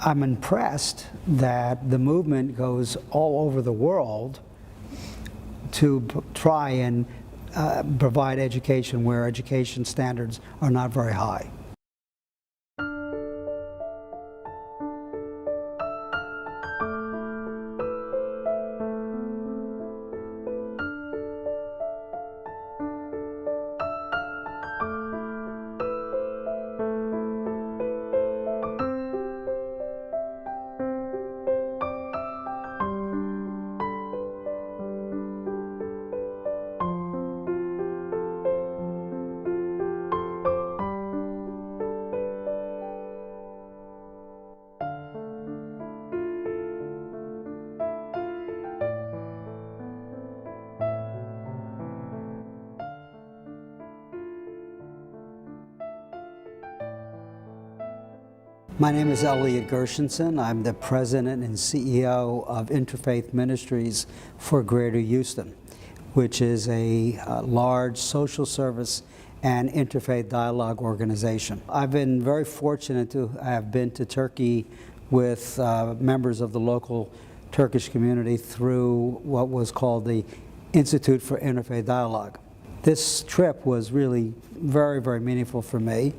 I'm impressed that the movement goes all over the world to try and provide education where education standards are not very high. My name is Elliot Gershenson. I'm the President and CEO of Interfaith Ministries for Greater Houston, which is a large social service and interfaith dialogue organization. I've been very fortunate to have been to Turkey with members of the local Turkish community through what was called the Institute for Interfaith Dialogue. This trip was really very, very meaningful for me.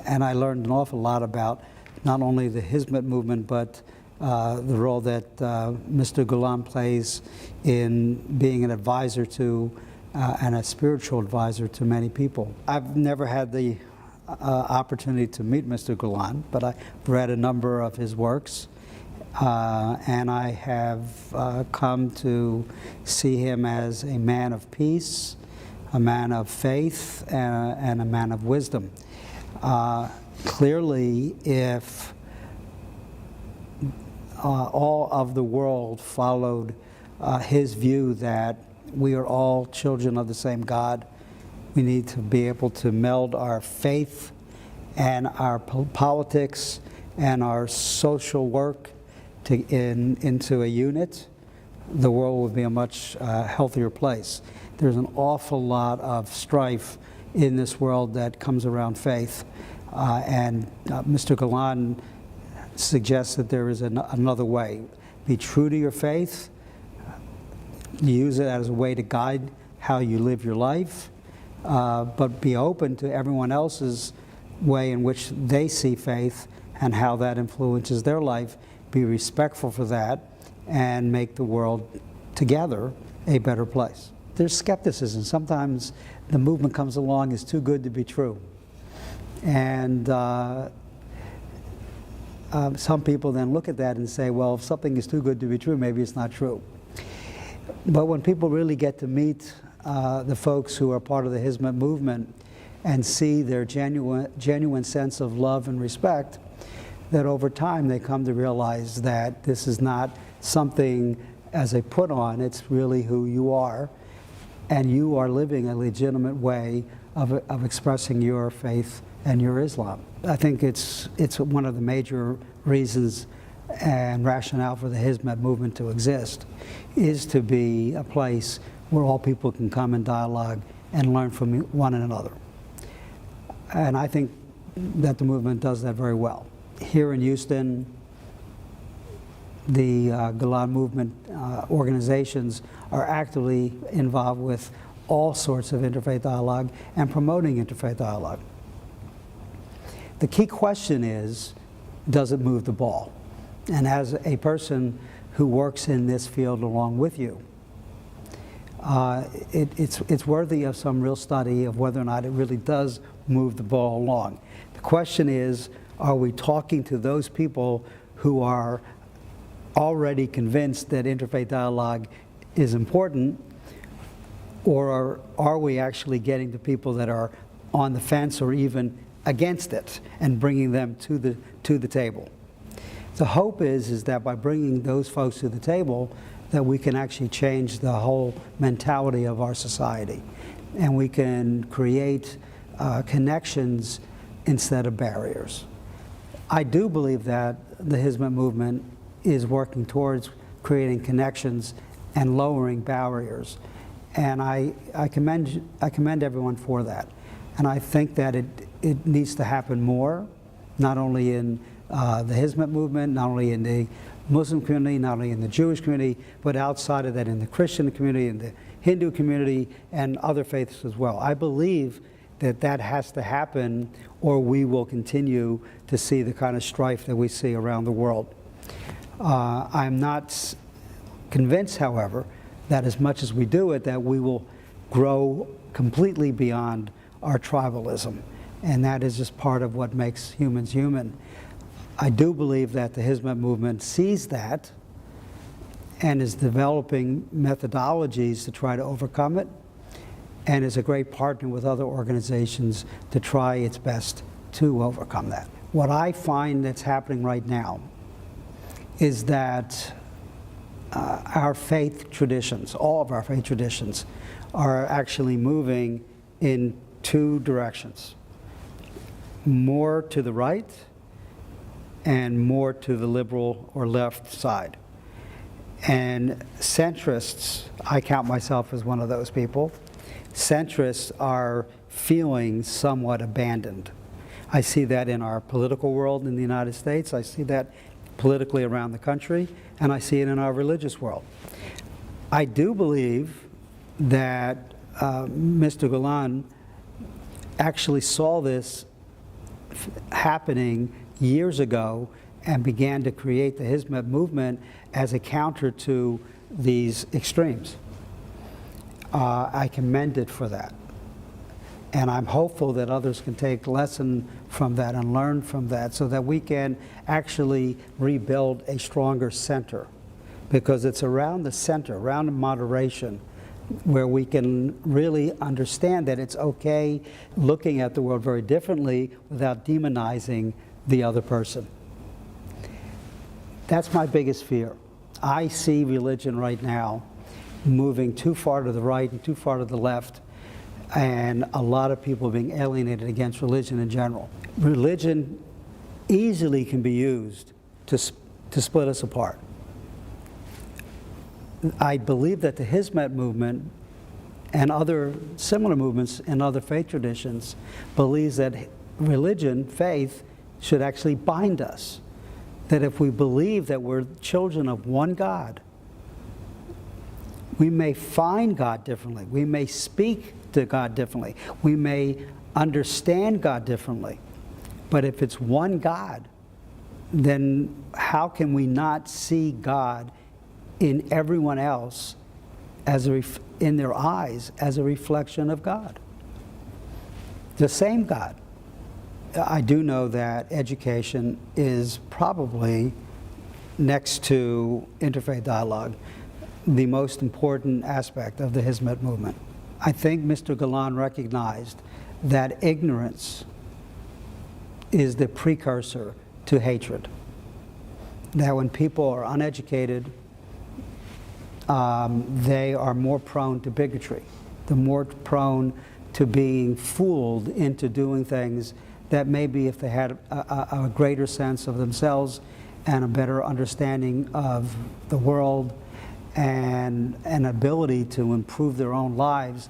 And I learned an awful lot about not only the Hizmet movement, but the role that Mr. Gulen plays in being an advisor to and a spiritual advisor to many people. I've never had the opportunity to meet Mr. Gulen, but I've read a number of his works, and I have come to see him as a man of peace, a man of faith, and a man of wisdom. Clearly, if all of the world followed his view that we are all children of the same God, we need to be able to meld our faith and our politics and our social work into a unit, the world would be a much healthier place. There's an awful lot of strife in this world that comes around faith. And Mr. Gulen suggests that there is another way. Be true to your faith, use it as a way to guide how you live your life, but be open to everyone else's way in which they see faith and how that influences their life. Be respectful for that and make the world together a better place. There's skepticism. Sometimes the movement comes along as too good to be true. And some people then look at that and say, well, if something is too good to be true, maybe it's not true. But when people really get to meet the folks who are part of the Hizmet movement and see their genuine sense of love and respect, that over time they come to realize that this is not something as a put on, it's really who you are. And you are living a legitimate way of expressing your faith and your Islam. I think it's one of the major reasons and rationale for the Hizmet movement to exist, is to be a place where all people can come in dialogue and learn from one another. And I think that the movement does that very well. Here in Houston, the Gulen movement organizations are actively involved with all sorts of interfaith dialogue and promoting interfaith dialogue. The key question is, does it move the ball? And as a person who works in this field along with you, it's worthy of some real study of whether or not it really does move the ball along. The question is, are we talking to those people who are already convinced that interfaith dialogue is important, or are we actually getting to people that are on the fence or even against it and bringing them to the table? The hope is that by bringing those folks to the table, that we can actually change the whole mentality of our society, and we can create connections instead of barriers. I do believe that the Hizmet movement is working towards creating connections and lowering barriers, and I commend everyone for that. And I think that it needs to happen more, not only in the Hizmet movement, not only in the Muslim community, not only in the Jewish community, but outside of that in the Christian community, in the Hindu community, and other faiths as well. I believe that that has to happen, or we will continue to see the kind of strife that we see around the world. I'm not convinced, however, that as much as we do it, that we will grow completely beyond our tribalism. And that is just part of what makes humans human. I do believe that the Hizmet movement sees that and is developing methodologies to try to overcome it, and is a great partner with other organizations to try its best to overcome that. What I find that's happening right now is that our faith traditions, all of our faith traditions, are actually moving in two directions. More to the right and more to the liberal or left side. And centrists, I count myself as one of those people, centrists are feeling somewhat abandoned. I see that in our political world in the United States, I see that politically around the country, and I see it in our religious world. I do believe that Mr. Gulen actually saw this happening years ago and began to create the Hizmet movement as a counter to these extremes. I commend it for that. And I'm hopeful that others can take lesson from that and learn from that so that we can actually rebuild a stronger center. Because it's around the center, around moderation, where we can really understand that it's okay looking at the world very differently without demonizing the other person. That's my biggest fear. I see religion right now moving too far to the right and too far to the left, and a lot of people being alienated against religion in general. Religion easily can be used to split us apart. I believe that the Hizmet movement and other similar movements in other faith traditions believes that religion, faith, should actually bind us. That if we believe that we're children of one God, we may find God differently. We may speak to God differently. We may understand God differently. But if it's one God, then how can we not see God in everyone else as in their eyes as a reflection of God? The same God. I do know that education is probably, next to interfaith dialogue, the most important aspect of the Hizmet movement. I think Mr. Gulen recognized that ignorance is the precursor to hatred. That when people are uneducated, they are more prone to bigotry. They're more prone to being fooled into doing things that maybe if they had a greater sense of themselves and a better understanding of the world and an ability to improve their own lives,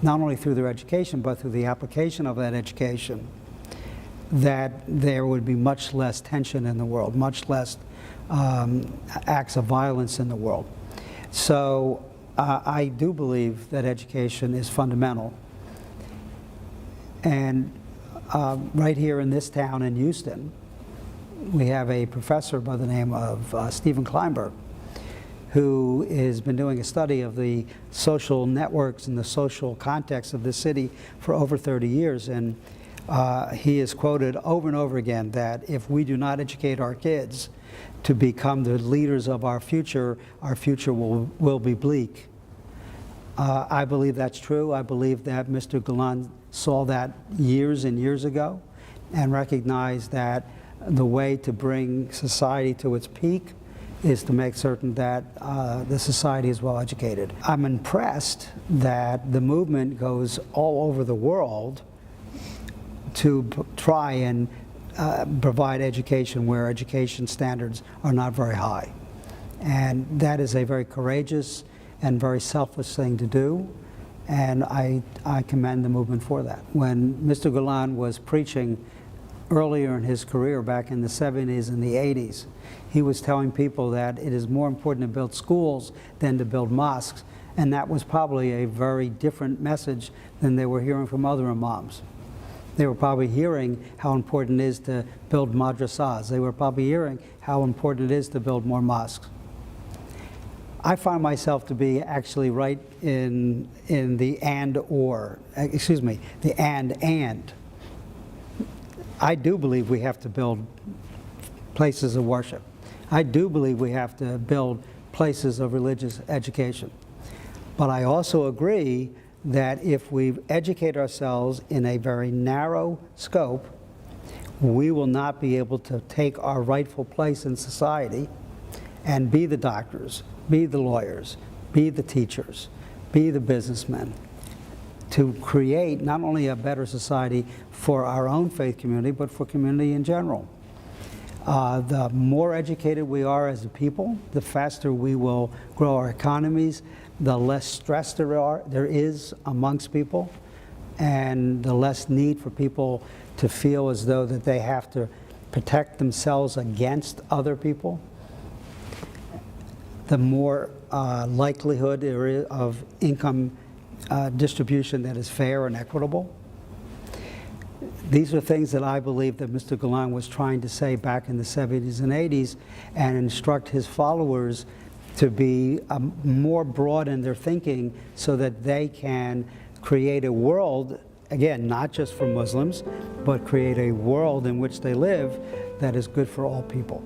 not only through their education, but through the application of that education, that there would be much less tension in the world, much less acts of violence in the world. So I do believe that education is fundamental. And right here in this town in Houston, we have a professor by the name of Stephen Kleinberg, who has been doing a study of the social networks and the social context of the city for over 30 years. And he is quoted over and over again that if we do not educate our kids to become the leaders of our future will be bleak. I believe that's true. I believe that Mr. Gulen saw that years and years ago and recognized that the way to bring society to its peak is to make certain that the society is well educated. I'm impressed that the movement goes all over the world to try and provide education where education standards are not very high. And that is a very courageous and very selfless thing to do, and I commend the movement for that. When Mr. Gulen was preaching earlier in his career, back in the 70s and the 80s. He was telling people that it is more important to build schools than to build mosques, and that was probably a very different message than they were hearing from other imams. They were probably hearing how important it is to build madrasas. They were probably hearing how important it is to build more mosques. I find myself to be actually right in the the and. I do believe we have to build places of worship. I do believe we have to build places of religious education. But I also agree that if we educate ourselves in a very narrow scope, we will not be able to take our rightful place in society and be the doctors, be the lawyers, be the teachers, be the businessmen, to create not only a better society for our own faith community, but for community in general. The more educated we are as a people, the faster we will grow our economies, the less stress there is amongst people, and the less need for people to feel as though that they have to protect themselves against other people. The more likelihood there is of income distribution that is fair and equitable. These are things that I believe that Mr. Gulen was trying to say back in the 70s and 80s, and instruct his followers to be more broad in their thinking so that they can create a world, again, not just for Muslims, but create a world in which they live that is good for all people.